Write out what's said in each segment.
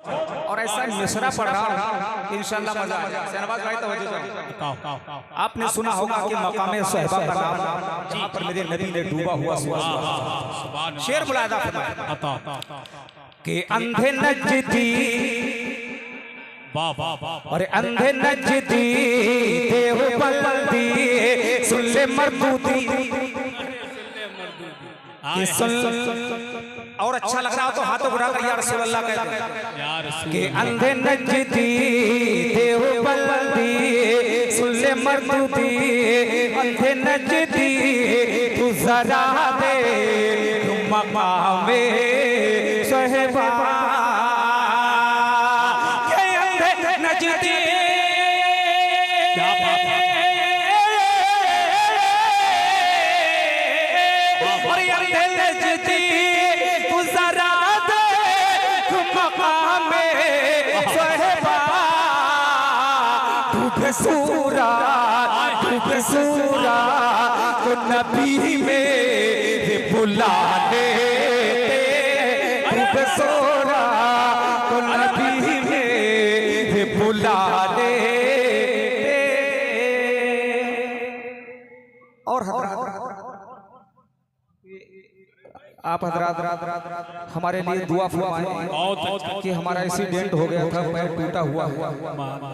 और ऐसा मिसरा पढ़ रहा हूँ इंशाल्लाह मजा आ जाएगा। शहनवाज भाई तवज्जो, आपने सुना होगा कि मकामे सहबा का नाम जहाँ पर मेरे नबी ने डूबा हुआ शेर मुलादा फरमाया कि अंधे नजदी और अंधे नजदी देवबंदी सुन ले मरदूदी और अच्छा लग रहा हो तो हाथों उठाकर या रसूल अल्लाह कहते हैं कि अंधे नजदी देवबंदी सुन ले मरदूदी अंधे नजदी तू जरा दे मकामे सहबा सूरा तो नबी में बुलाने सूरा तो नबी में बुलाने और आप हजरात हमारे लिए दुआ फरमाएं कि हमारा एक्सीडेंट हो गया था, पैर टूटा हुआ है,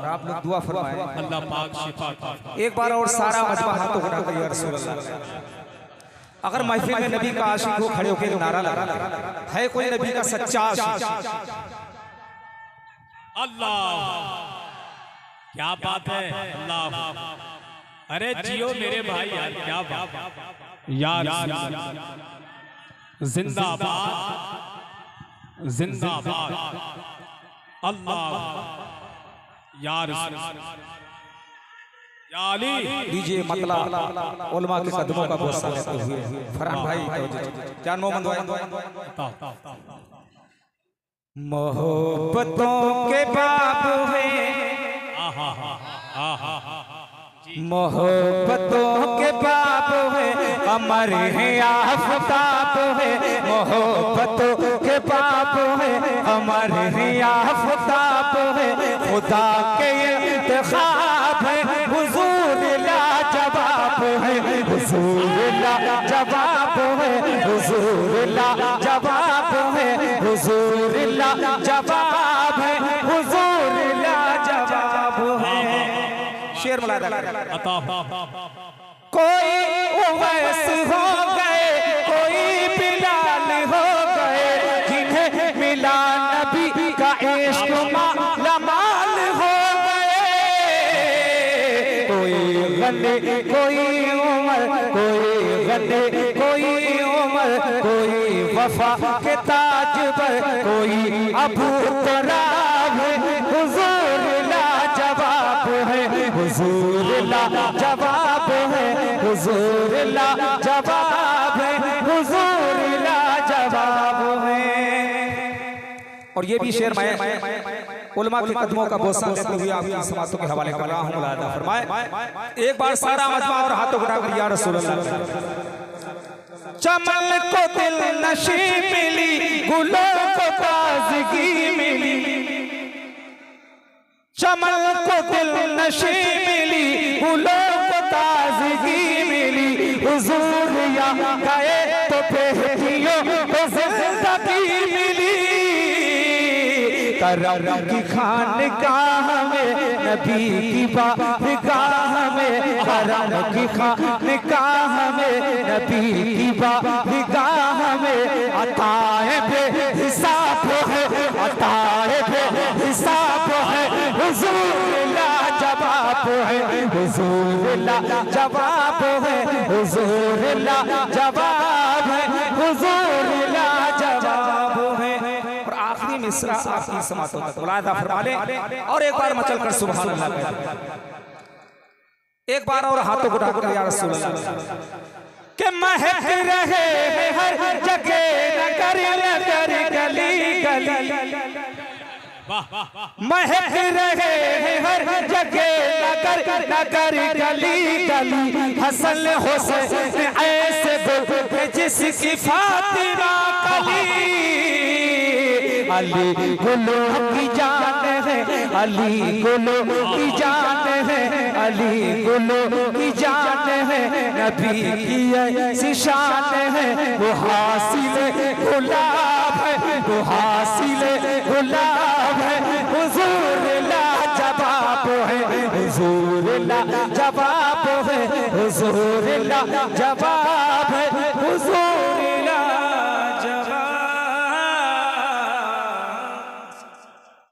आप लोग दुआ फरमाएं अल्लाह पाक शिफा। एक बार और सारा मजमा हाथों को उठाकर या रसूल अल्लाह। अगर महफिल में नबी का आशिक हो खड़े होकर नारा लगा है कोई नबी का सच्चा आशिक, अल्लाह क्या बात है अल्लाह। अरे जियो मेरे भाई यार, क्या बात यार, जिंदाबाद जिंदाबाद अल्लाह यार याली दीजिए मतला उलमा के कदमों का बोसा लेते हुए फरहान भाई जान मोहम्मद मोहब्बतों के बाप है, मोहब्बतों के बाप है हमारे हैं आफताब है, मोहब्बतों के बाप है हमारे हैं आफताब है, खुदा के इंतखाब है हुजूर लाजवाब है, हुजूर लाजवाब है, हुजूर लाजवाब है, हुजूर लाजवाब है, हुजूर लाजवाब है। शेर मुलादा कोई उवैस हो गए, कोई बिलाल हो गए, जिन्हें मिला नबी का इश्क मालामाल हो गए। कोई गने कोई उमर, कोई गने कोई उमर, कोई वफा के ताज पर, कोई अबू तराब है, हुजूर लाजवाब है, हुजूर लाजवाब है, हुजूर लाजवाब है, हुजूर लाजवाब है। और ये भी शेर मैं उलमा के कदमों का बोसा लेते हुए आपकी समातों के हवाले कर रहा हूँ। मुलादा फरमाए एक बार सारा मजमा और हाथों उठाकर या रसूल अल्लाह। चमन को दिल नशी मिली, गुलों को ताजगी मिली, चमन को दिल नशी मिली, गुलों को ताजगी मिली, हुजूर यहाँ गए तो बेहदियों को जिंदगी मिली। करम की खानगाह में नबी की बारगाह में, करम की खानगाह में नबी की बारगाह में, अताए बेहिसाब है, अताए बेहिसाब है, हुजूर लाजवाब है, हुजूर लाजवाब है, हुजूर लाजवाब है, हुजूर लाजवाब है। और आखिरी मिसरा आपकी समातों तक मुलादा फरमा ले और एक बार मचल कर सुभान अल्लाह, एक बार और हाथों को उठाकर या रसूल अल्लाह। कि महक रहे हर जगह नगर नगर गली गली, महक रहे हर जगह नगर नगर गली गली, हसन हुसैन ऐसे बोल जिसकी फातिमा कली, अली गुलो की जान है, अली गुलो की जान है, अली गुलो की जान है, नबी की ऐसी शान है, वो हासिल गुलाब है, वो हासिल गुलाब है, हुजूर ला जवाब है, हुजूर ला जवाब है, हुजूर ला जवाब है, हुजूर